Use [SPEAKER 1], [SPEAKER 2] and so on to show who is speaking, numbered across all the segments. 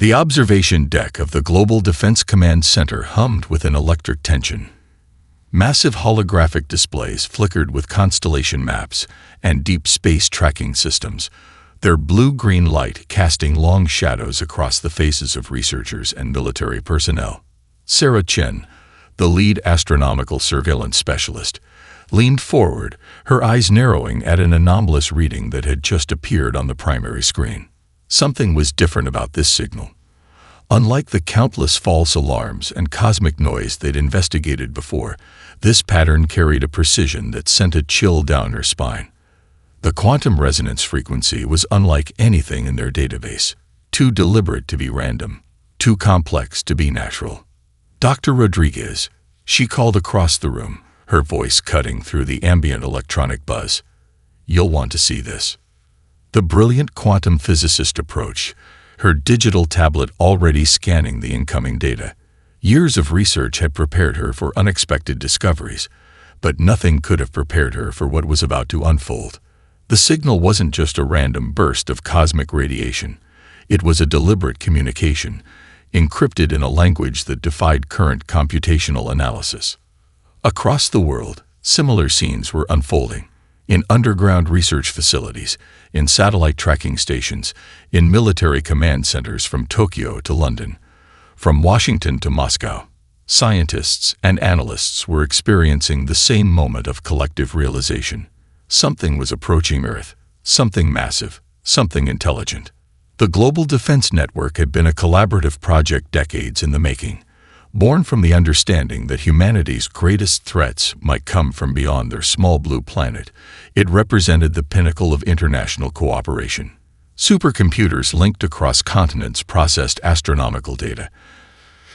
[SPEAKER 1] The observation deck of the Global Defense Command Center hummed with an electric tension. Massive holographic displays flickered with constellation maps and deep space tracking systems, their blue-green light casting long shadows across the faces of researchers and military personnel. Sarah Chen, the lead astronomical surveillance specialist, leaned forward, her eyes narrowing at an anomalous reading that had just appeared on the primary screen. Something was different about this signal. Unlike the countless false alarms and cosmic noise they'd investigated before, this pattern carried a precision that sent a chill down her spine. The quantum resonance frequency was unlike anything in their database, too deliberate to be random, too complex to be natural. "Dr. Rodriguez," she called across the room, her voice cutting through the ambient electronic buzz. "You'll want to see this." The brilliant quantum physicist approached, her digital tablet already scanning the incoming data. Years of research had prepared her for unexpected discoveries, but nothing could have prepared her for what was about to unfold. The signal wasn't just a random burst of cosmic radiation. It was a deliberate communication, encrypted in a language that defied current computational analysis. Across the world, similar scenes were unfolding. In underground research facilities, in satellite tracking stations, in military command centers from Tokyo to London, from Washington to Moscow, scientists and analysts were experiencing the same moment of collective realization. Something was approaching Earth, something massive, something intelligent. The Global Defense Network had been a collaborative project decades in the making, born from the understanding that humanity's greatest threats might come from beyond their small blue planet. It represented the pinnacle of international cooperation. Supercomputers linked across continents processed astronomical data,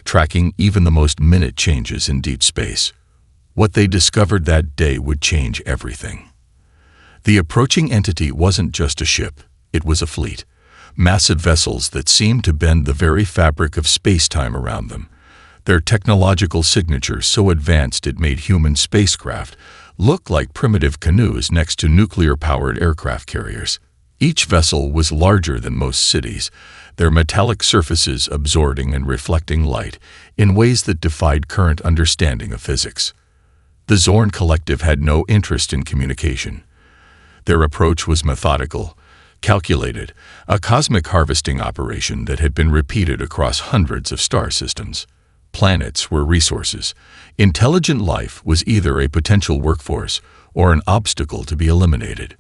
[SPEAKER 1] tracking even the most minute changes in deep space. What they discovered that day would change everything. The approaching entity wasn't just a ship, it was a fleet. Massive vessels that seemed to bend the very fabric of space-time around them. Their technological signature so advanced it made human spacecraft look like primitive canoes next to nuclear-powered aircraft carriers. Each vessel was larger than most cities, their metallic surfaces absorbing and reflecting light in ways that defied current understanding of physics. The Zorn Collective had no interest in communication. Their approach was methodical, calculated, a cosmic harvesting operation that had been repeated across hundreds of star systems. Planets were resources. Intelligent life was either a potential workforce or an obstacle to be eliminated.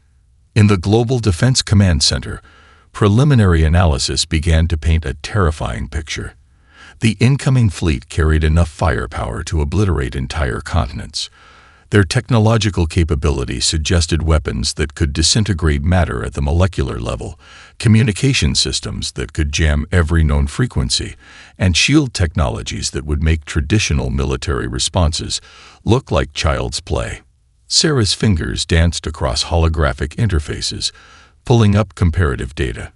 [SPEAKER 1] In the Global Defense Command Center, preliminary analysis began to paint a terrifying picture. The incoming fleet carried enough firepower to obliterate entire continents. Their technological capability suggested weapons that could disintegrate matter at the molecular level, communication systems that could jam every known frequency, and shield technologies that would make traditional military responses look like child's play. Sarah's fingers danced across holographic interfaces, pulling up comparative data.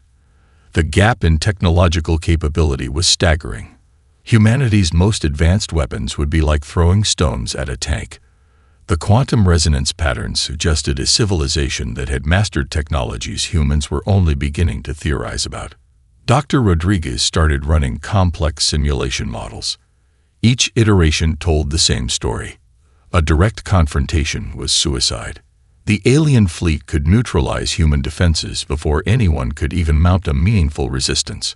[SPEAKER 1] The gap in technological capability was staggering. Humanity's most advanced weapons would be like throwing stones at a tank. The quantum resonance patterns suggested a civilization that had mastered technologies humans were only beginning to theorize about. Dr. Rodriguez started running complex simulation models. Each iteration told the same story. A direct confrontation was suicide. The alien fleet could neutralize human defenses before anyone could even mount a meaningful resistance.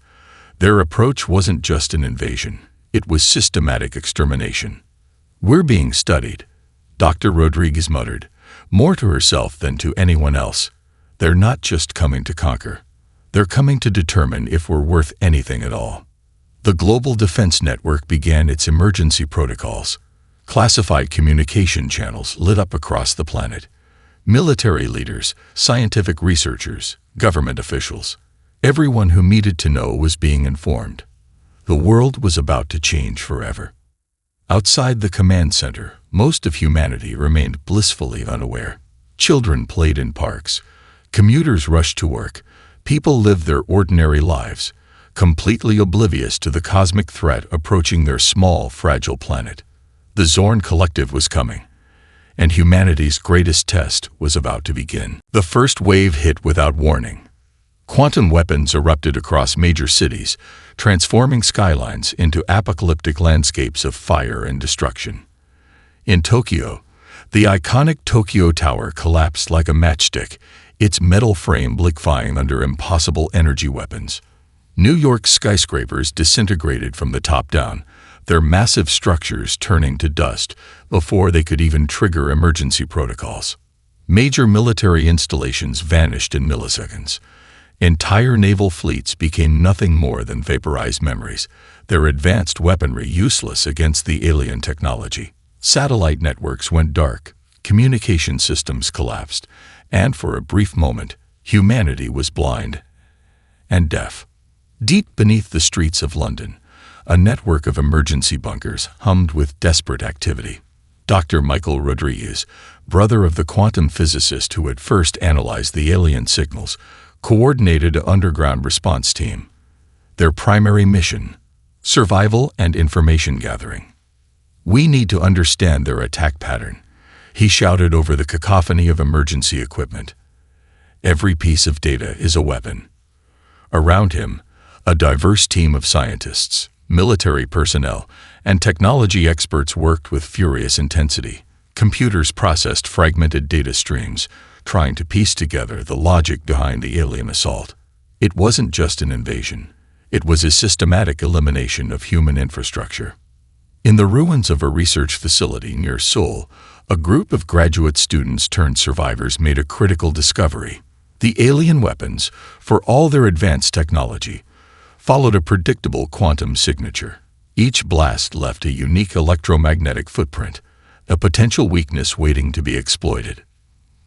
[SPEAKER 1] Their approach wasn't just an invasion, it was systematic extermination. "We're being studied," Dr. Rodriguez muttered, more to herself than to anyone else. "They're not just coming to conquer. They're coming to determine if we're worth anything at all." The Global Defense Network began its emergency protocols. Classified communication channels lit up across the planet. Military leaders, scientific researchers, government officials. Everyone who needed to know was being informed. The world was about to change forever. Outside the command center, most of humanity remained blissfully unaware. Children played in parks. Commuters rushed to work. People lived their ordinary lives, completely oblivious to the cosmic threat approaching their small, fragile planet. The Zorn Collective was coming, and humanity's greatest test was about to begin. The first wave hit without warning. Quantum weapons erupted across major cities, transforming skylines into apocalyptic landscapes of fire and destruction. In Tokyo, the iconic Tokyo Tower collapsed like a matchstick, its metal frame liquefying under impossible energy weapons. New York's skyscrapers disintegrated from the top down, their massive structures turning to dust before they could even trigger emergency protocols. Major military installations vanished in milliseconds. Entire naval fleets became nothing more than vaporized memories, their advanced weaponry useless against the alien technology. Satellite networks went dark, communication systems collapsed, and for a brief moment, humanity was blind and deaf. Deep beneath the streets of London, a network of emergency bunkers hummed with desperate activity. Dr. Michael Rodriguez, brother of the quantum physicist who had first analyzed the alien signals, coordinated an underground response team. Their primary mission: survival and information gathering. "We need to understand their attack pattern," he shouted over the cacophony of emergency equipment. "Every piece of data is a weapon." Around him, a diverse team of scientists, military personnel, and technology experts worked with furious intensity. Computers processed fragmented data streams, trying to piece together the logic behind the alien assault. It wasn't just an invasion. It was a systematic elimination of human infrastructure. In the ruins of a research facility near Seoul, a group of graduate students turned survivors made a critical discovery. The alien weapons, for all their advanced technology, followed a predictable quantum signature. Each blast left a unique electromagnetic footprint, a potential weakness waiting to be exploited.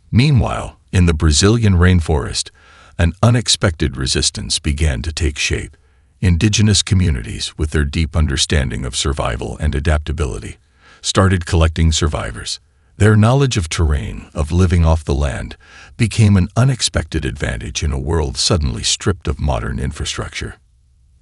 [SPEAKER 1] Meanwhile, in the Brazilian rainforest, an unexpected resistance began to take shape. Indigenous communities, with their deep understanding of survival and adaptability, started collecting survivors. Their knowledge of terrain, of living off the land, became an unexpected advantage in a world suddenly stripped of modern infrastructure.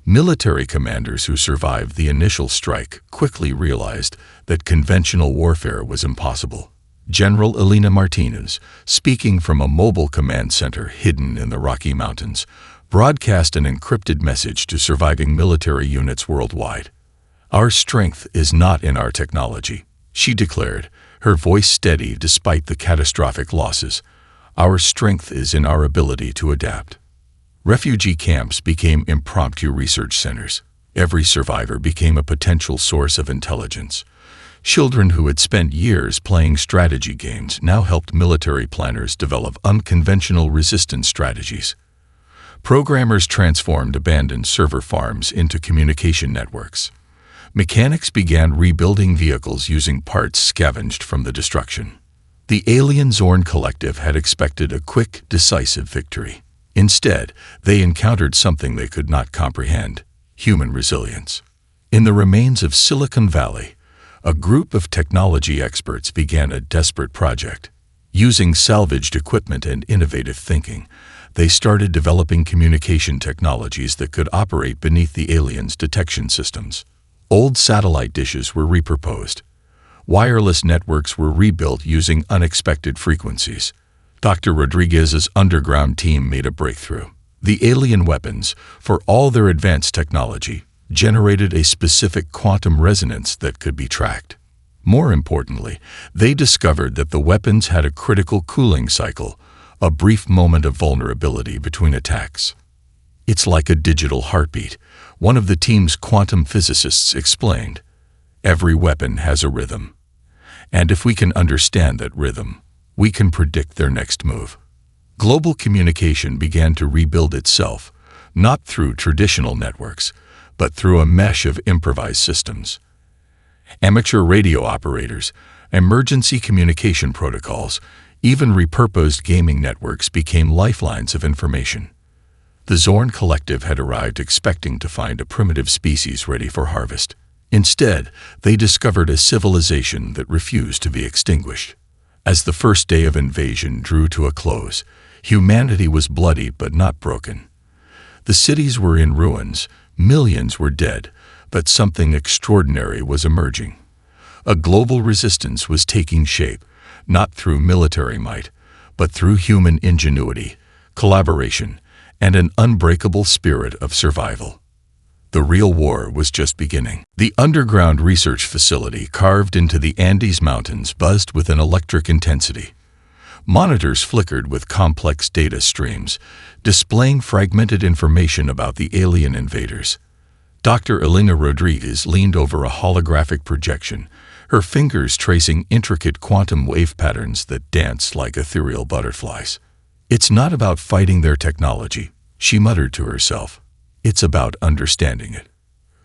[SPEAKER 1] Military commanders who survived the initial strike quickly realized that conventional warfare was impossible. General Elena Martinez, speaking from a mobile command center hidden in the Rocky Mountains, broadcast an encrypted message to surviving military units worldwide. "Our strength is not in our technology," she declared, her voice steady despite the catastrophic losses. "Our strength is in our ability to adapt." Refugee camps became impromptu research centers. Every survivor became a potential source of intelligence. Children who had spent years playing strategy games now helped military planners develop unconventional resistance strategies. Programmers transformed abandoned server farms into communication networks. Mechanics began rebuilding vehicles using parts scavenged from the destruction. The alien Zorn Collective had expected a quick, decisive victory. Instead, they encountered something they could not comprehend: human resilience. In the remains of Silicon Valley, a group of technology experts began a desperate project. Using salvaged equipment and innovative thinking, they started developing communication technologies that could operate beneath the aliens' detection systems. Old satellite dishes were repurposed. Wireless networks were rebuilt using unexpected frequencies. Dr. Rodriguez's underground team made a breakthrough. The alien weapons, for all their advanced technology, generated a specific quantum resonance that could be tracked. More importantly, they discovered that the weapons had a critical cooling cycle, a brief moment of vulnerability between attacks. "It's like a digital heartbeat," one of the team's quantum physicists explained. "Every weapon has a rhythm. And if we can understand that rhythm, we can predict their next move." Global communication began to rebuild itself, not through traditional networks, but through a mesh of improvised systems. Amateur radio operators, emergency communication protocols, even repurposed gaming networks became lifelines of information. The Zorn Collective had arrived expecting to find a primitive species ready for harvest. Instead, they discovered a civilization that refused to be extinguished. As the first day of invasion drew to a close, humanity was bloody but not broken. The cities were in ruins, millions were dead, but something extraordinary was emerging. A global resistance was taking shape, not through military might, but through human ingenuity, collaboration, and an unbreakable spirit of survival. The real war was just beginning. The underground research facility carved into the Andes Mountains buzzed with an electric intensity. Monitors flickered with complex data streams, displaying fragmented information about the alien invaders. Dr. Elena Rodriguez leaned over a holographic projection, her fingers tracing intricate quantum wave patterns that danced like ethereal butterflies. "It's not about fighting their technology," she muttered to herself. "It's about understanding it."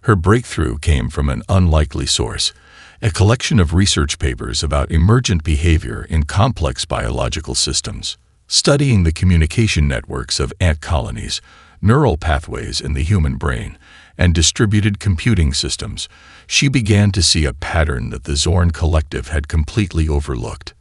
[SPEAKER 1] Her breakthrough came from an unlikely source, a collection of research papers about emergent behavior in complex biological systems. Studying the communication networks of ant colonies, neural pathways in the human brain, and distributed computing systems, she began to see a pattern that the Zorn Collective had completely overlooked.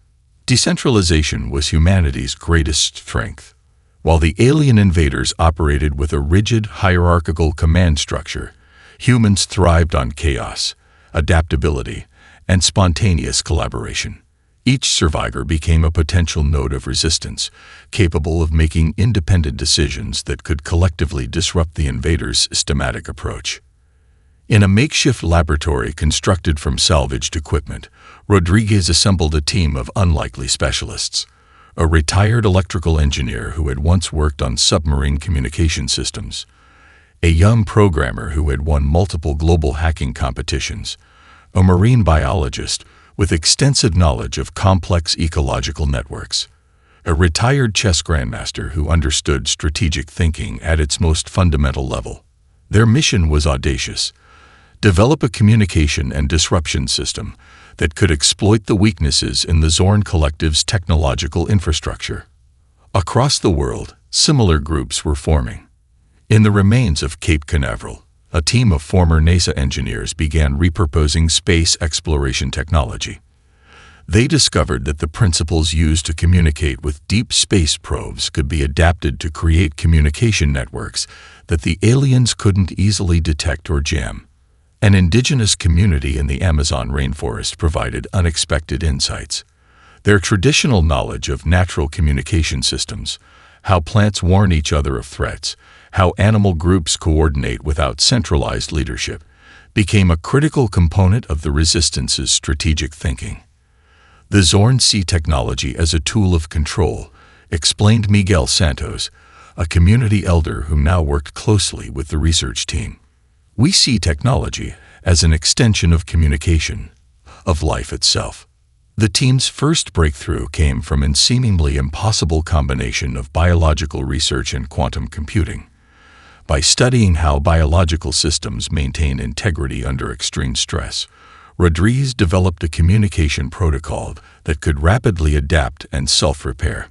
[SPEAKER 1] Decentralization was humanity's greatest strength. While the alien invaders operated with a rigid, hierarchical command structure, humans thrived on chaos, adaptability, and spontaneous collaboration. Each survivor became a potential node of resistance, capable of making independent decisions that could collectively disrupt the invaders' systematic approach. In a makeshift laboratory constructed from salvaged equipment, Rodriguez assembled a team of unlikely specialists. A retired electrical engineer who had once worked on submarine communication systems, a young programmer who had won multiple global hacking competitions, a marine biologist with extensive knowledge of complex ecological networks, a retired chess grandmaster who understood strategic thinking at its most fundamental level. Their mission was audacious: develop a communication and disruption system that could exploit the weaknesses in the Zorn Collective's technological infrastructure. Across the world, similar groups were forming. In the remains of Cape Canaveral, a team of former NASA engineers began repurposing space exploration technology. They discovered that the principles used to communicate with deep space probes could be adapted to create communication networks that the aliens couldn't easily detect or jam. An indigenous community in the Amazon rainforest provided unexpected insights. Their traditional knowledge of natural communication systems, how plants warn each other of threats, how animal groups coordinate without centralized leadership, became a critical component of the Resistance's strategic thinking. The Zorn see technology as a tool of control, explained Miguel Santos, a community elder who now worked closely with the research team. "We see technology as an extension of communication, of life itself." The team's first breakthrough came from a seemingly impossible combination of biological research and quantum computing. By studying how biological systems maintain integrity under extreme stress, Rodriguez developed a communication protocol that could rapidly adapt and self-repair.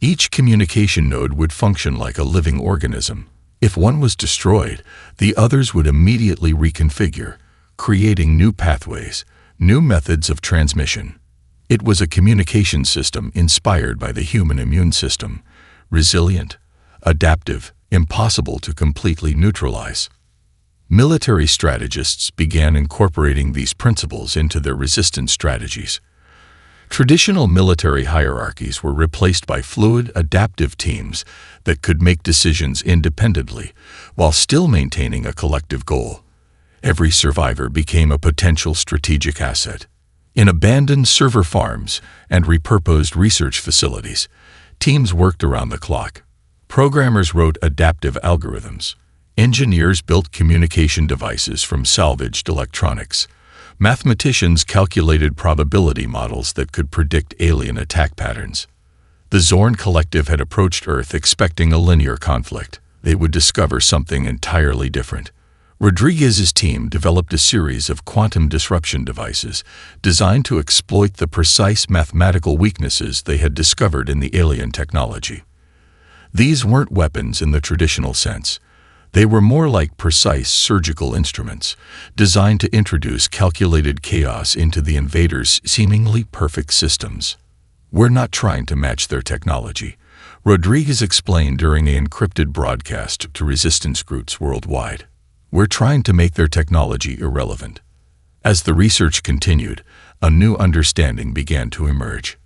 [SPEAKER 1] Each communication node would function like a living organism. If one was destroyed, the others would immediately reconfigure, creating new pathways, new methods of transmission. It was a communication system inspired by the human immune system, resilient, adaptive, impossible to completely neutralize. Military strategists began incorporating these principles into their resistance strategies. Traditional military hierarchies were replaced by fluid, adaptive teams that could make decisions independently while still maintaining a collective goal. Every survivor became a potential strategic asset. In abandoned server farms and repurposed research facilities, teams worked around the clock. Programmers wrote adaptive algorithms. Engineers built communication devices from salvaged electronics. Mathematicians calculated probability models that could predict alien attack patterns. The Zorn Collective had approached Earth expecting a linear conflict. They would discover something entirely different. Rodriguez's team developed a series of quantum disruption devices designed to exploit the precise mathematical weaknesses they had discovered in the alien technology. These weren't weapons in the traditional sense. They were more like precise surgical instruments, designed to introduce calculated chaos into the invaders' seemingly perfect systems. "We're not trying to match their technology," Rodriguez explained during an encrypted broadcast to resistance groups worldwide. "We're trying to make their technology irrelevant." As the research continued, a new understanding began to emerge.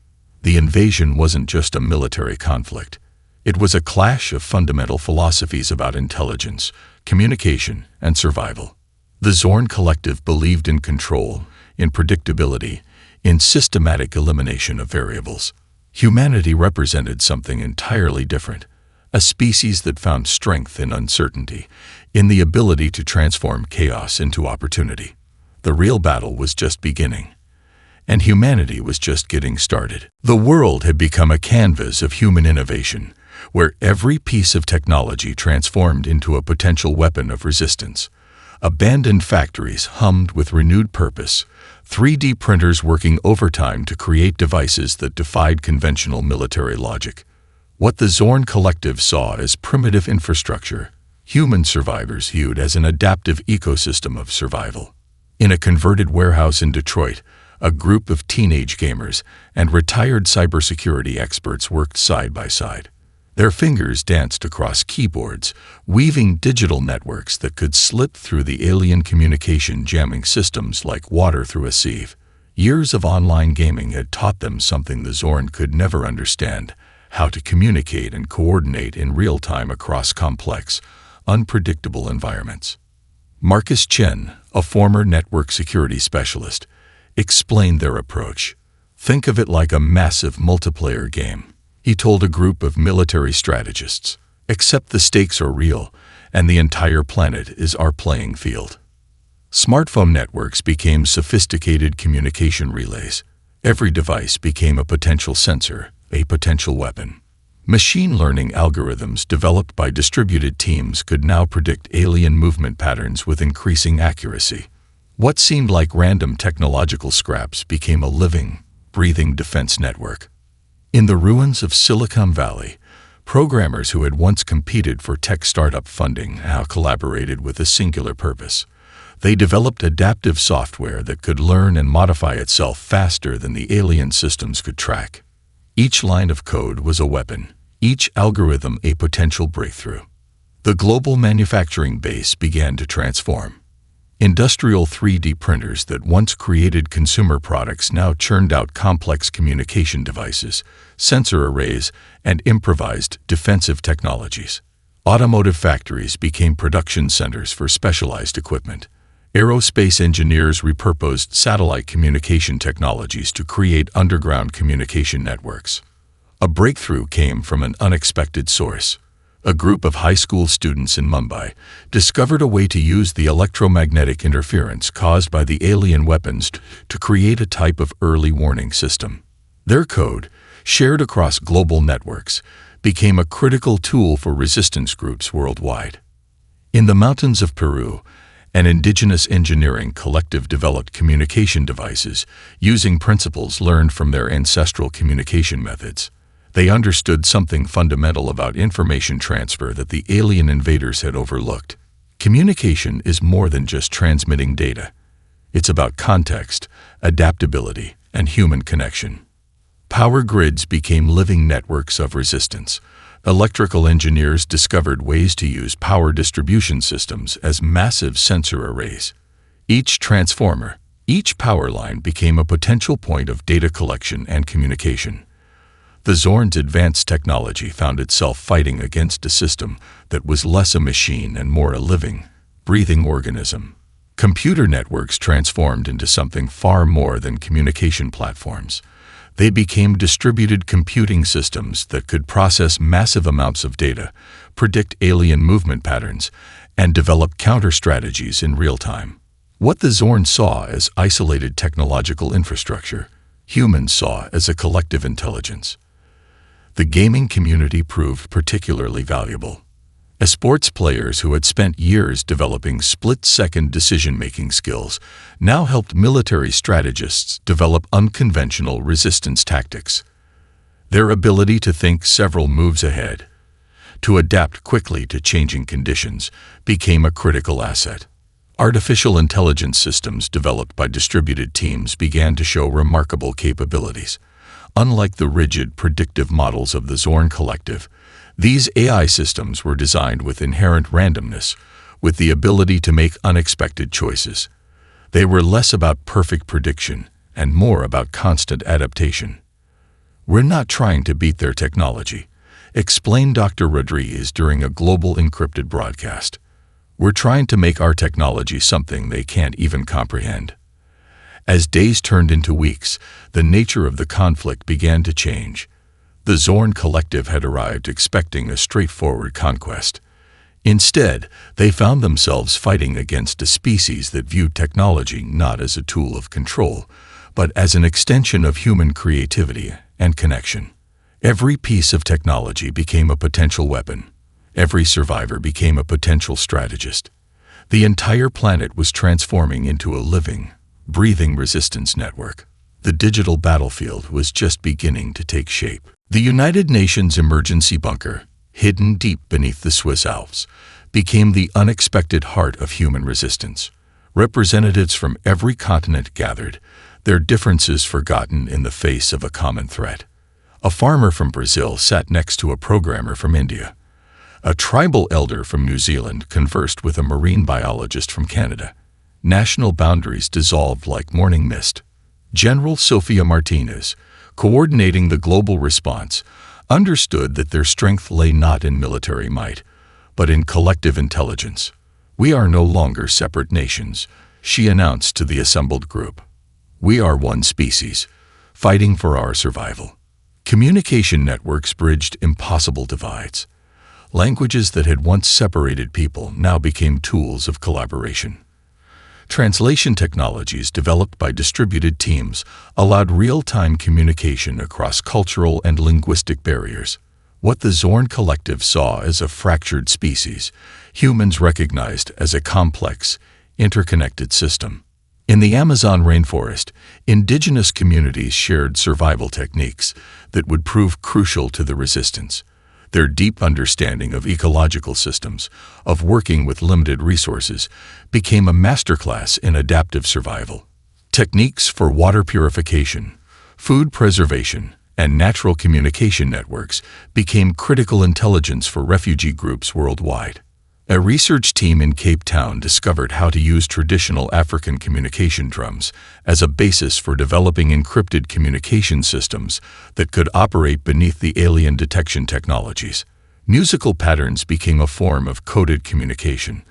[SPEAKER 1] The invasion wasn't just a military conflict. It was a clash of fundamental philosophies about intelligence, communication, and survival. The Zorn Collective believed in control, in predictability, in systematic elimination of variables. Humanity represented something entirely different, a species that found strength in uncertainty, in the ability to transform chaos into opportunity. The real battle was just beginning, and humanity was just getting started. The world had become a canvas of human innovation, where every piece of technology transformed into a potential weapon of resistance. Abandoned factories hummed with renewed purpose, 3D printers working overtime to create devices that defied conventional military logic. What the Zorn Collective saw as primitive infrastructure, human survivors viewed as an adaptive ecosystem of survival. In a converted warehouse in Detroit, a group of teenage gamers and retired cybersecurity experts worked side by side. Their fingers danced across keyboards, weaving digital networks that could slip through the alien communication jamming systems like water through a sieve. Years of online gaming had taught them something the Zorn could never understand: how to communicate and coordinate in real time across complex, unpredictable environments. Marcus Chen, a former network security specialist, explained their approach. "Think of it like a massive multiplayer game," he told a group of military strategists. "Except the stakes are real, and the entire planet is our playing field." Smartphone networks became sophisticated communication relays. Every device became a potential sensor, a potential weapon. Machine learning algorithms developed by distributed teams could now predict alien movement patterns with increasing accuracy. What seemed like random technological scraps became a living, breathing defense network. In the ruins of Silicon Valley, programmers who had once competed for tech startup funding now collaborated with a singular purpose. They developed adaptive software that could learn and modify itself faster than the alien systems could track. Each line of code was a weapon, each algorithm a potential breakthrough. The global manufacturing base began to transform. Industrial 3D printers that once created consumer products now churned out complex communication devices, sensor arrays, and improvised defensive technologies. Automotive factories became production centers for specialized equipment. Aerospace engineers repurposed satellite communication technologies to create underground communication networks. A breakthrough came from an unexpected source. A group of high school students in Mumbai discovered a way to use the electromagnetic interference caused by the alien weapons to create a type of early warning system. Their code, shared across global networks, became a critical tool for resistance groups worldwide. In the mountains of Peru, an indigenous engineering collective developed communication devices using principles learned from their ancestral communication methods. They understood something fundamental about information transfer that the alien invaders had overlooked. Communication is more than just transmitting data. It's about context, adaptability, and human connection. Power grids became living networks of resistance. Electrical engineers discovered ways to use power distribution systems as massive sensor arrays. Each transformer, each power line became a potential point of data collection and communication. The Zorn's advanced technology found itself fighting against a system that was less a machine and more a living, breathing organism. Computer networks transformed into something far more than communication platforms. They became distributed computing systems that could process massive amounts of data, predict alien movement patterns, and develop counter-strategies in real time. What the Zorn saw as isolated technological infrastructure, humans saw as a collective intelligence. The gaming community proved particularly valuable. As sports players who had spent years developing split-second decision-making skills now helped military strategists develop unconventional resistance tactics. Their ability to think several moves ahead, to adapt quickly to changing conditions, became a critical asset. Artificial intelligence systems developed by distributed teams began to show remarkable capabilities. Unlike the rigid, predictive models of the Zorn Collective, these AI systems were designed with inherent randomness, with the ability to make unexpected choices. They were less about perfect prediction and more about constant adaptation. We're not trying to beat their technology. explained Dr. Rodriguez during a global encrypted broadcast. "We're trying to make our technology something they can't even comprehend." As days turned into weeks, the nature of the conflict began to change. The Zorn Collective had arrived expecting a straightforward conquest. Instead, they found themselves fighting against a species that viewed technology not as a tool of control, but as an extension of human creativity and connection. Every piece of technology became a potential weapon. Every survivor became a potential strategist. The entire planet was transforming into a living, breathing resistance network. The digital battlefield was just beginning to take shape. The United Nations emergency bunker, hidden deep beneath the Swiss Alps, became the unexpected heart of human resistance. Representatives from every continent gathered, their differences forgotten in the face of a common threat. A farmer from Brazil sat next to a programmer from India. A tribal elder from New Zealand conversed with a marine biologist from Canada. National boundaries dissolved like morning mist. General Sofia Martinez, coordinating the global response, understood that their strength lay not in military might, but in collective intelligence. "We are no longer separate nations," she announced to the assembled group. "We are one species, fighting for our survival." Communication networks bridged impossible divides. Languages that had once separated people now became tools of collaboration. Translation technologies developed by distributed teams allowed real-time communication across cultural and linguistic barriers. What the Zorn Collective saw as a fractured species, humans recognized as a complex, interconnected system. In the Amazon rainforest, indigenous communities shared survival techniques that would prove crucial to the resistance. Their deep understanding of ecological systems, of working with limited resources, became a masterclass in adaptive survival. Techniques for water purification, food preservation, and natural communication networks became critical intelligence for refugee groups worldwide. A research team in Cape Town discovered how to use traditional African communication drums as a basis for developing encrypted communication systems that could operate beneath the alien detection technologies. Musical patterns became a form of coded communication,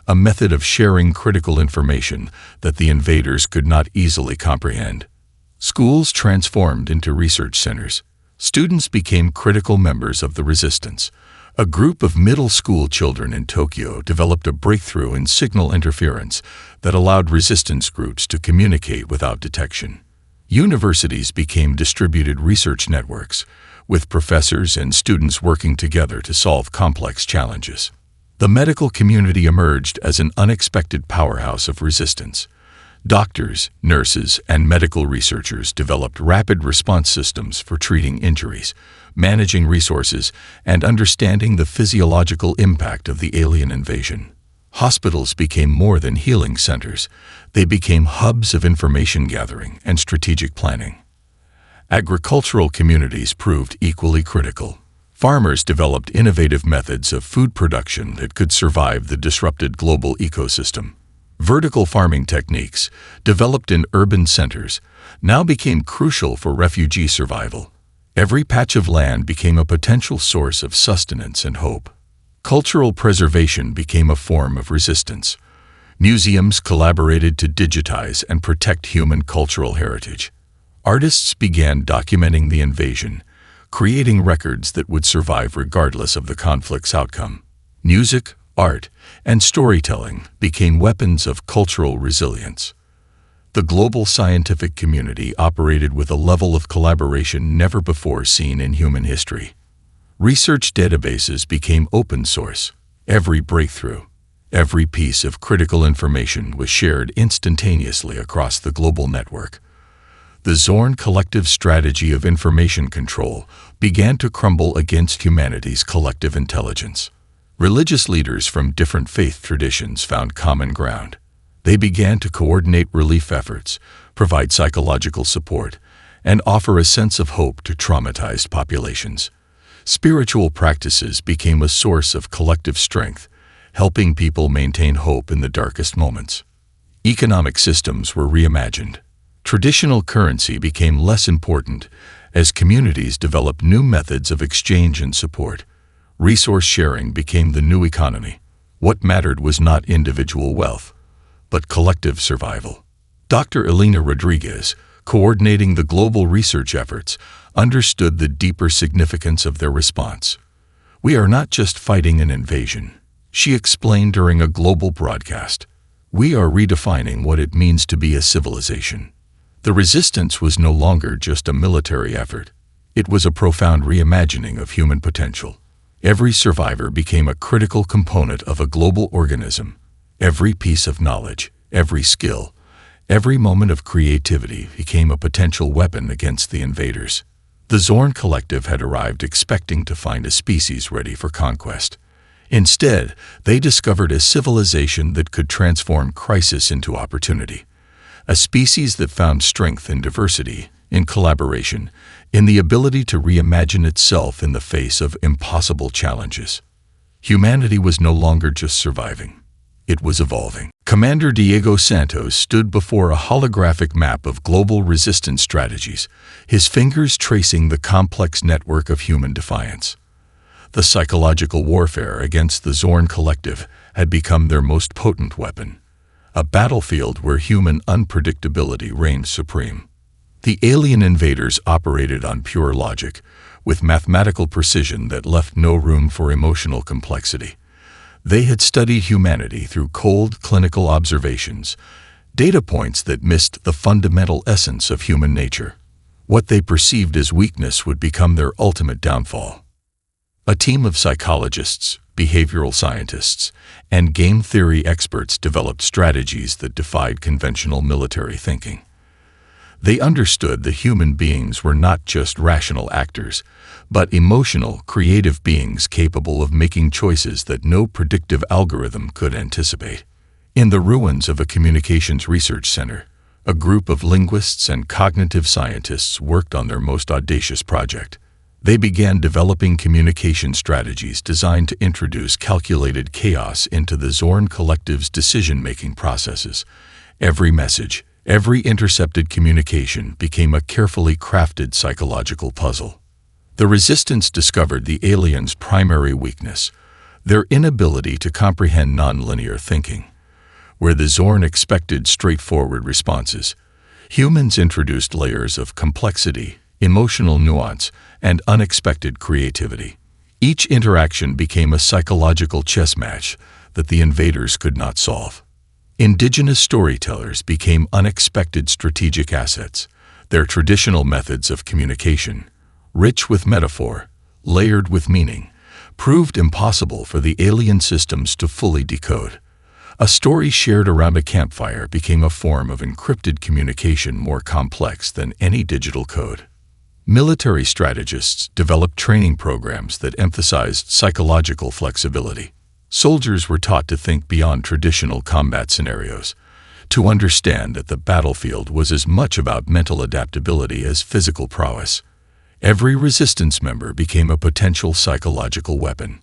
[SPEAKER 1] a method of sharing critical information that the invaders could not easily comprehend. Schools transformed into research centers. Students became critical members of the resistance. A group of middle school children in Tokyo developed a breakthrough in signal interference that allowed resistance groups to communicate without detection. Universities became distributed research networks, with professors and students working together to solve complex challenges. The medical community emerged as an unexpected powerhouse of resistance. Doctors, nurses, and medical researchers developed rapid response systems for treating injuries, managing resources, and understanding the physiological impact of the alien invasion. Hospitals became more than healing centers. They became hubs of information gathering and strategic planning. Agricultural communities proved equally critical. Farmers developed innovative methods of food production that could survive the disrupted global ecosystem. Vertical farming techniques, developed in urban centers, now became crucial for refugee survival. Every patch of land became a potential source of sustenance and hope. Cultural preservation became a form of resistance. Museums collaborated to digitize and protect human cultural heritage. Artists began documenting the invasion, creating records that would survive regardless of the conflict's outcome. Music, art, and storytelling became weapons of cultural resilience. The global scientific community operated with a level of collaboration never before seen in human history. Research databases became open source. Every breakthrough, every piece of critical information was shared instantaneously across the global network. The Zorn Collective's strategy of information control began to crumble against humanity's collective intelligence. Religious leaders from different faith traditions found common ground. They began to coordinate relief efforts, provide psychological support, and offer a sense of hope to traumatized populations. Spiritual practices became a source of collective strength, helping people maintain hope in the darkest moments. Economic systems were reimagined. Traditional currency became less important As communities developed new methods of exchange and support, resource sharing became the new economy. What mattered was not individual wealth, but collective survival. Dr. Elena Rodriguez, coordinating the global research efforts, understood the deeper significance of their response. "We are not just fighting an invasion," she explained during a global broadcast. "We are redefining what it means to be a civilization." The resistance was no longer just a military effort. It was a profound reimagining of human potential. Every survivor became a critical component of a global organism. Every piece of knowledge, every skill, every moment of creativity became a potential weapon against the invaders. The Zorn Collective had arrived expecting to find a species ready for conquest. Instead, they discovered a civilization that could transform crisis into opportunity. A species that found strength in diversity, in collaboration, in the ability to reimagine itself in the face of impossible challenges. Humanity was no longer just surviving. It was evolving. Commander Diego Santos stood before a holographic map of global resistance strategies, his fingers tracing the complex network of human defiance. The psychological warfare against the Zorn Collective had become their most potent weapon, a battlefield where human unpredictability reigned supreme. The alien invaders operated on pure logic, with mathematical precision that left no room for emotional complexity. They had studied humanity through cold, clinical observations, data points that missed the fundamental essence of human nature. What they perceived as weakness would become their ultimate downfall. A team of psychologists, behavioral scientists, and game theory experts developed strategies that defied conventional military thinking. They understood that human beings were not just rational actors, but emotional, creative beings capable of making choices that no predictive algorithm could anticipate. In the ruins of a communications research center, a group of linguists and cognitive scientists worked on their most audacious project. They began developing communication strategies designed to introduce calculated chaos into the Zorn Collective's decision-making processes. Every message, every intercepted communication became a carefully crafted psychological puzzle. The resistance discovered the aliens' primary weakness, their inability to comprehend nonlinear thinking. Where the Zorn expected straightforward responses, humans introduced layers of complexity, emotional nuance, and unexpected creativity. Each interaction became a psychological chess match that the invaders could not solve. Indigenous storytellers became unexpected strategic assets. Their traditional methods of communication, rich with metaphor, layered with meaning, proved impossible for the alien systems to fully decode. A story shared around a campfire became a form of encrypted communication more complex than any digital code. Military strategists developed training programs that emphasized psychological flexibility. Soldiers were taught to think beyond traditional combat scenarios, to understand that the battlefield was as much about mental adaptability as physical prowess. Every resistance member became a potential psychological weapon.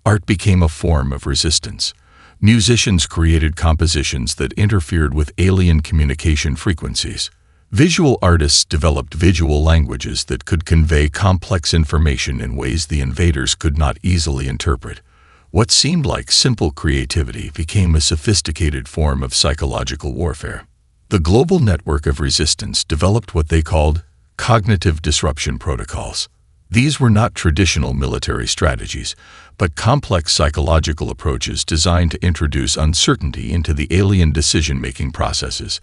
[SPEAKER 1] Art became a form of resistance. Musicians created compositions that interfered with alien communication frequencies. Visual artists developed visual languages that could convey complex information in ways the invaders could not easily interpret. What seemed like simple creativity became a sophisticated form of psychological warfare. The global network of resistance developed what they called cognitive disruption protocols. These were not traditional military strategies, but complex psychological approaches designed to introduce uncertainty into the alien decision-making processes.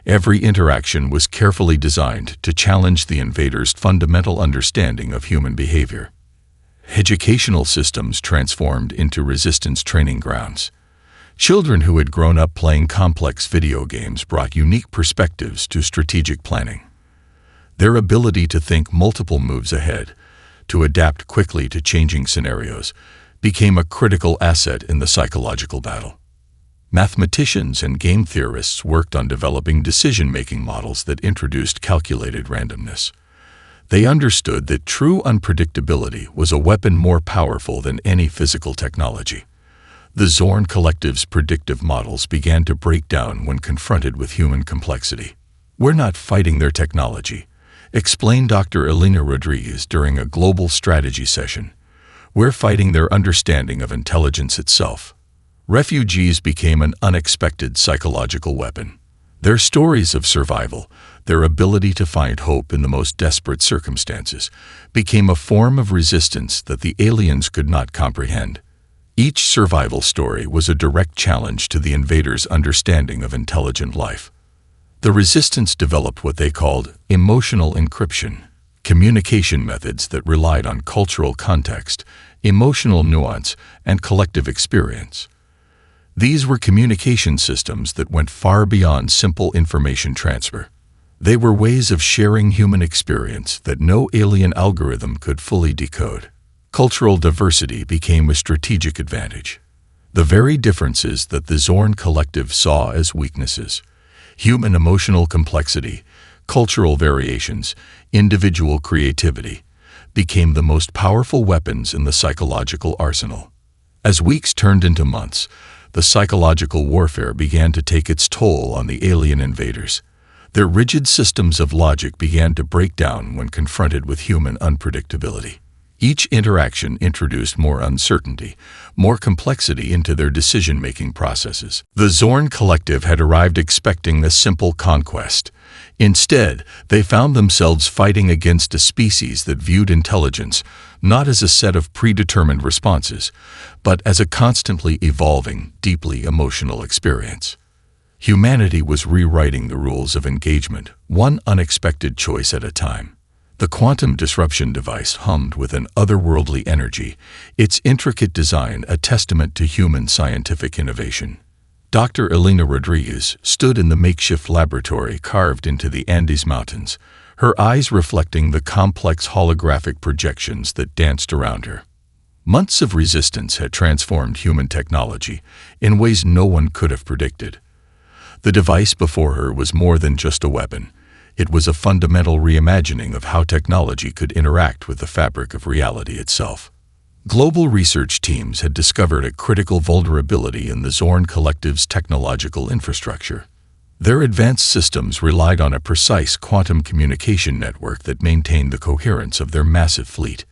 [SPEAKER 1] Every interaction was carefully designed to challenge the invaders' fundamental understanding of human behavior. Educational systems transformed into resistance training grounds. Children who had grown up playing complex video games brought unique perspectives to strategic planning. Their ability to think multiple moves ahead, to adapt quickly to changing scenarios, became a critical asset in the psychological battle. Mathematicians and game theorists worked on developing decision-making models that introduced calculated randomness. They understood that true unpredictability was a weapon more powerful than any physical technology. The Zorn Collective's predictive models began to break down when confronted with human complexity. "We're not fighting their technology. explained Dr. Elena Rodriguez during a global strategy session. We're fighting their understanding of intelligence itself. Refugees became an unexpected psychological weapon. Their stories of survival, their ability to find hope in the most desperate circumstances, became a form of resistance that the aliens could not comprehend. Each survival story was a direct challenge to the invaders' understanding of intelligent life. The resistance developed what they called emotional encryption, communication methods that relied on cultural context, emotional nuance, and collective experience. These were communication systems that went far beyond simple information transfer. They were ways of sharing human experience that no alien algorithm could fully decode. Cultural diversity became a strategic advantage. The very differences that the Zorn Collective saw as weaknesses, human emotional complexity, cultural variations, individual creativity, became the most powerful weapons in the psychological arsenal. As weeks turned into months, the psychological warfare began to take its toll on the alien invaders. Their rigid systems of logic began to break down when confronted with human unpredictability. Each interaction introduced more uncertainty, more complexity into their decision-making processes. The Zorn Collective had arrived expecting a simple conquest. Instead, they found themselves fighting against a species that viewed intelligence not as a set of predetermined responses, but as a constantly evolving, deeply emotional experience. Humanity was rewriting the rules of engagement, one unexpected choice at a time. The quantum disruption device hummed with an otherworldly energy, its intricate design a testament to human scientific innovation. Dr. Elena Rodriguez stood in the makeshift laboratory carved into the Andes Mountains, her eyes reflecting the complex holographic projections that danced around her. Months of resistance had transformed human technology in ways no one could have predicted. The device before her was more than just a weapon. It was a fundamental reimagining of how technology could interact with the fabric of reality itself. Global research teams had discovered a critical vulnerability in the Zorn Collective's technological infrastructure. Their advanced systems relied on a precise quantum communication network that maintained the coherence of their massive fleet.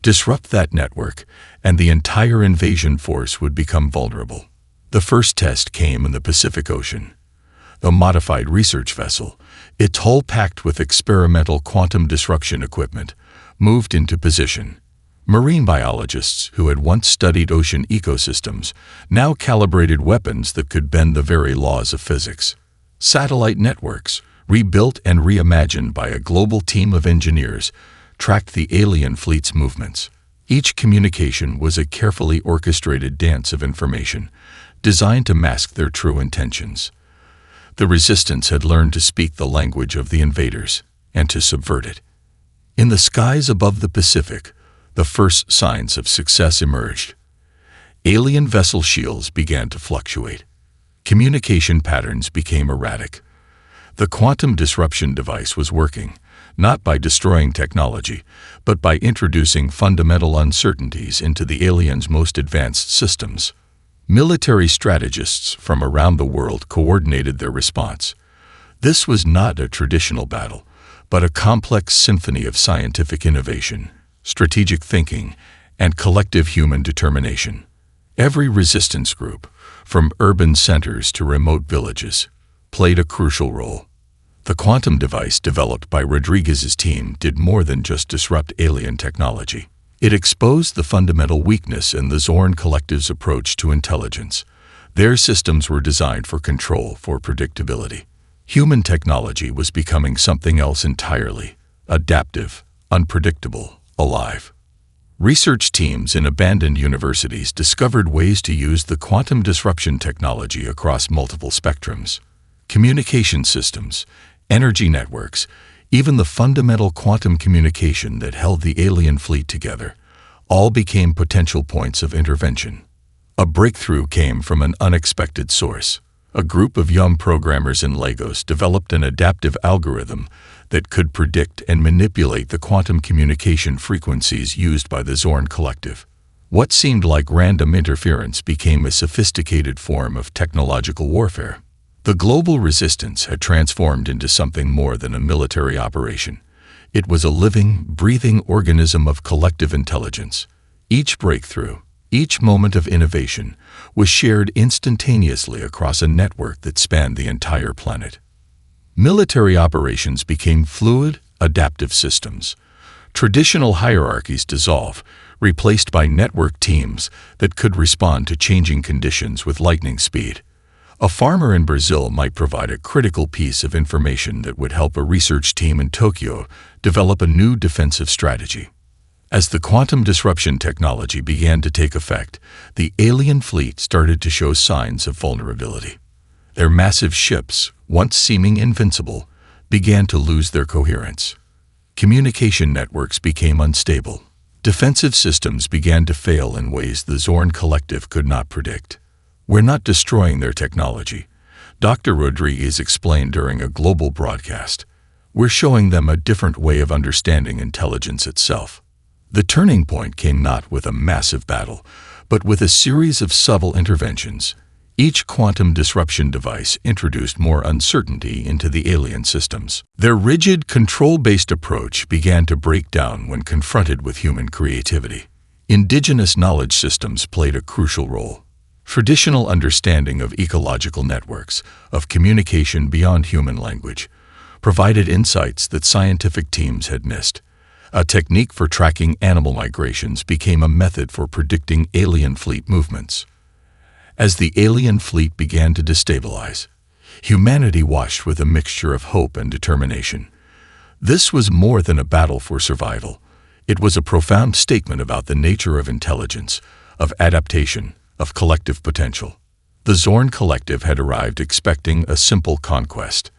[SPEAKER 1] Disrupt that network, and the entire invasion force would become vulnerable. The first test came in the Pacific Ocean. A modified research vessel, its hull packed with experimental quantum disruption equipment, moved into position. Marine biologists who had once studied ocean ecosystems now calibrated weapons that could bend the very laws of physics. Satellite networks, rebuilt and reimagined by a global team of engineers, tracked the alien fleet's movements. Each communication was a carefully orchestrated dance of information, designed to mask their true intentions. The resistance had learned to speak the language of the invaders and to subvert it. In the skies above the Pacific, the first signs of success emerged. Alien vessel shields began to fluctuate. Communication patterns became erratic. The quantum disruption device was working, not by destroying technology, but by introducing fundamental uncertainties into the aliens' most advanced systems. Military strategists from around the world coordinated their response. This was not a traditional battle, but a complex symphony of scientific innovation, strategic thinking, and collective human determination. Every resistance group, from urban centers to remote villages, played a crucial role. The quantum device developed by Rodriguez's team did more than just disrupt alien technology. It exposed the fundamental weakness in the Zorn Collective's approach to intelligence. Their systems were designed for control, for predictability. Human technology was becoming something else entirely: adaptive, unpredictable, alive. Research teams in abandoned universities discovered ways to use the quantum disruption technology across multiple spectrums. Communication systems, energy networks, even the fundamental quantum communication that held the alien fleet together, all became potential points of intervention. A breakthrough came from an unexpected source. A group of young programmers in Lagos developed an adaptive algorithm that could predict and manipulate the quantum communication frequencies used by the Zorn Collective. What seemed like random interference became a sophisticated form of technological warfare. The global resistance had transformed into something more than a military operation. It was a living, breathing organism of collective intelligence. Each breakthrough, each moment of innovation, was shared instantaneously across a network that spanned the entire planet. Military operations became fluid, adaptive systems. Traditional hierarchies dissolve, replaced by network teams that could respond to changing conditions with lightning speed. A farmer in Brazil might provide a critical piece of information that would help a research team in Tokyo develop a new defensive strategy. As the quantum disruption technology began to take effect, the alien fleet started to show signs of vulnerability. Their massive ships, once seeming invincible, began to lose their coherence. Communication networks became unstable. Defensive systems began to fail in ways the Zorn Collective could not predict. "We're not destroying their technology," Dr. Rodriguez explained during a global broadcast. "We're showing them a different way of understanding intelligence itself." The turning point came not with a massive battle, but with a series of subtle interventions. Each quantum disruption device introduced more uncertainty into the alien systems. Their rigid, control-based approach began to break down when confronted with human creativity. Indigenous knowledge systems played a crucial role. Traditional understanding of ecological networks, of communication beyond human language, provided insights that scientific teams had missed. A technique for tracking animal migrations became a method for predicting alien fleet movements. As the alien fleet began to destabilize, humanity watched with a mixture of hope and determination. This was more than a battle for survival. It was a profound statement about the nature of intelligence, of adaptation, of collective potential. The Zorn Collective had arrived expecting a simple conquest.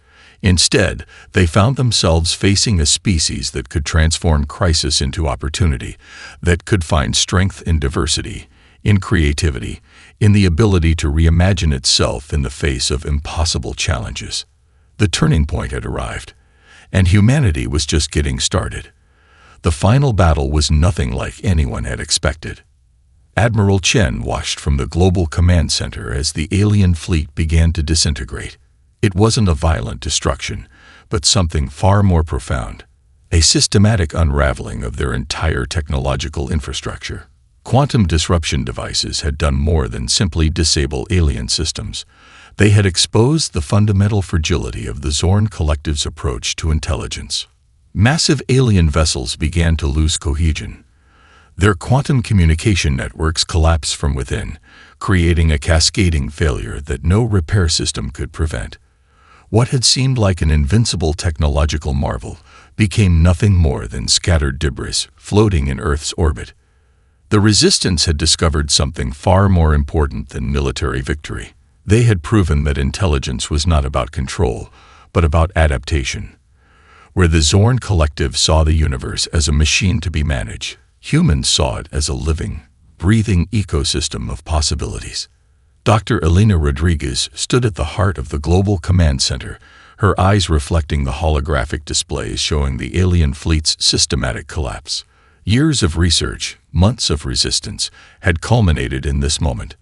[SPEAKER 1] Instead, they found themselves facing a species that could transform crisis into opportunity, that could find strength in diversity, in creativity, in the ability to reimagine itself in the face of impossible challenges. The turning point had arrived, and humanity was just getting started. The final battle was nothing like anyone had expected. Admiral Chen watched from the Global Command Center as the alien fleet began to disintegrate. It wasn't a violent destruction, but something far more profound, a systematic unraveling of their entire technological infrastructure. Quantum disruption devices had done more than simply disable alien systems. They had exposed the fundamental fragility of the Zorn Collective's approach to intelligence. Massive alien vessels began to lose cohesion. Their quantum communication networks collapsed from within, creating a cascading failure that no repair system could prevent. What had seemed like an invincible technological marvel became nothing more than scattered debris floating in Earth's orbit. The Resistance had discovered something far more important than military victory. They had proven that intelligence was not about control, but about adaptation. Where the Zorn Collective saw the universe as a machine to be managed, humans saw it as a living, breathing ecosystem of possibilities. Dr. Elena Rodriguez stood at the heart of the Global Command Center, her eyes reflecting the holographic displays showing the alien fleet's systematic collapse. Years of research, months of resistance, had culminated in this moment.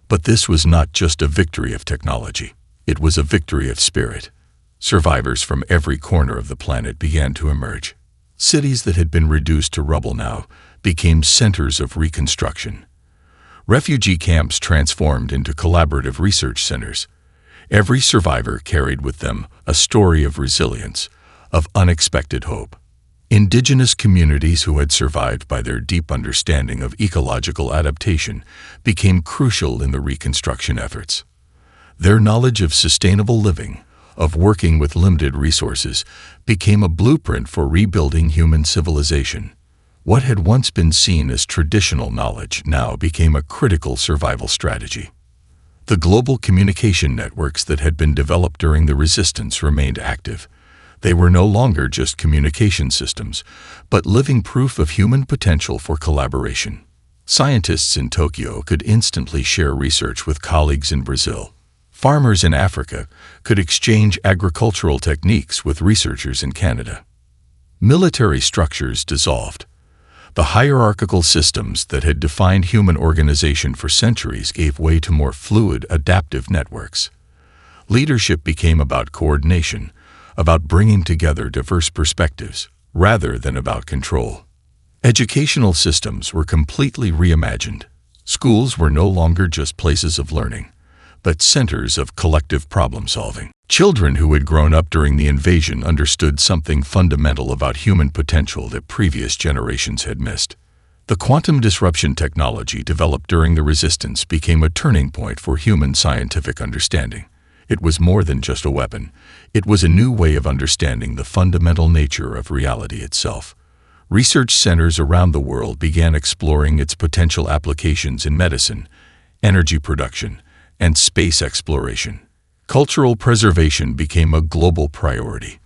[SPEAKER 1] But this was not just a victory of technology. It was a victory of spirit. Survivors from every corner of the planet began to emerge. Cities that had been reduced to rubble now became centers of reconstruction. Refugee camps transformed into collaborative research centers. Every survivor carried with them a story of resilience, of unexpected hope. Indigenous communities who had survived by their deep understanding of ecological adaptation became crucial in the reconstruction efforts. Their knowledge of sustainable living, of working with limited resources, became a blueprint for rebuilding human civilization. What had once been seen as traditional knowledge now became a critical survival strategy. The global communication networks that had been developed during the Resistance remained active. They were no longer just communication systems, but living proof of human potential for collaboration. Scientists in Tokyo could instantly share research with colleagues in Brazil. Farmers in Africa could exchange agricultural techniques with researchers in Canada. Military structures dissolved. The hierarchical systems that had defined human organization for centuries gave way to more fluid, adaptive networks. Leadership became about coordination, about bringing together diverse perspectives. rather than about control. Educational systems were completely reimagined. Schools were no longer just places of learning, but centers of collective problem-solving. Children who had grown up during the invasion understood something fundamental about human potential that previous generations had missed. The quantum disruption technology developed during the Resistance became a turning point for human scientific understanding. It was more than just a weapon. It was a new way of understanding the fundamental nature of reality itself. Research centers around the world began exploring its potential applications in medicine, energy production, and space exploration. Cultural preservation became a global priority.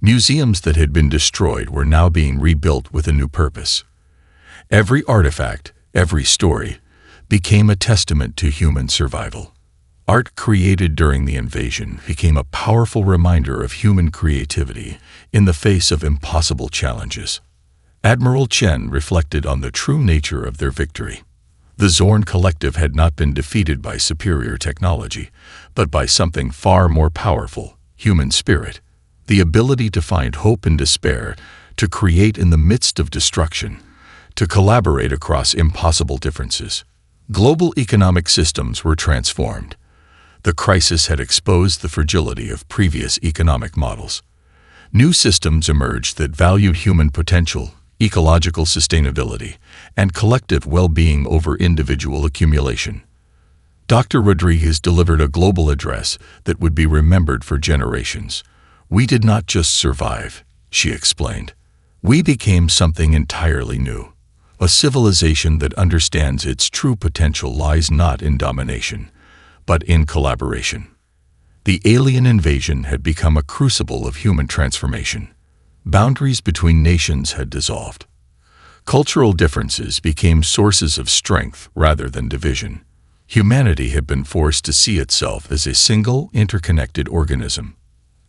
[SPEAKER 1] Museums that had been destroyed were now being rebuilt with a new purpose. Every artifact, every story, became a testament to human survival. Art created during the invasion became a powerful reminder of human creativity in the face of impossible challenges. Admiral Chen reflected on the true nature of their victory. The Zorn Collective had not been defeated by superior technology, but by something far more powerful, human spirit. The ability to find hope in despair, to create in the midst of destruction, to collaborate across impossible differences. Global economic systems were transformed. The crisis had exposed the fragility of previous economic models. New systems emerged that valued human potential, ecological sustainability, and collective well-being over individual accumulation. Dr. Rodriguez delivered a global address that would be remembered for generations. "We did not just survive," she explained. "We became something entirely new. A civilization that understands its true potential lies not in domination, but in collaboration." The alien invasion had become a crucible of human transformation. Boundaries between nations had dissolved. Cultural differences became sources of strength rather than division. Humanity had been forced to see itself as a single, interconnected organism.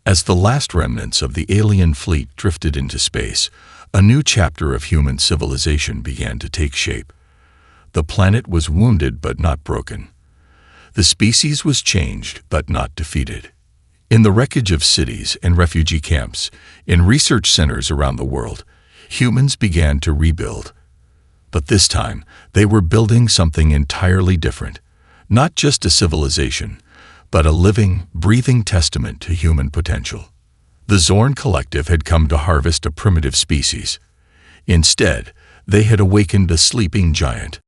[SPEAKER 1] As the last remnants of the alien fleet drifted into space, a new chapter of human civilization began to take shape. The planet was wounded but not broken. The species was changed but not defeated. In the wreckage of cities and refugee camps, in research centers around the world, humans began to rebuild. But this time, they were building something entirely different. Not just a civilization, but a living, breathing testament to human potential. The Zorn Collective had come to harvest a primitive species. Instead, they had awakened a sleeping giant.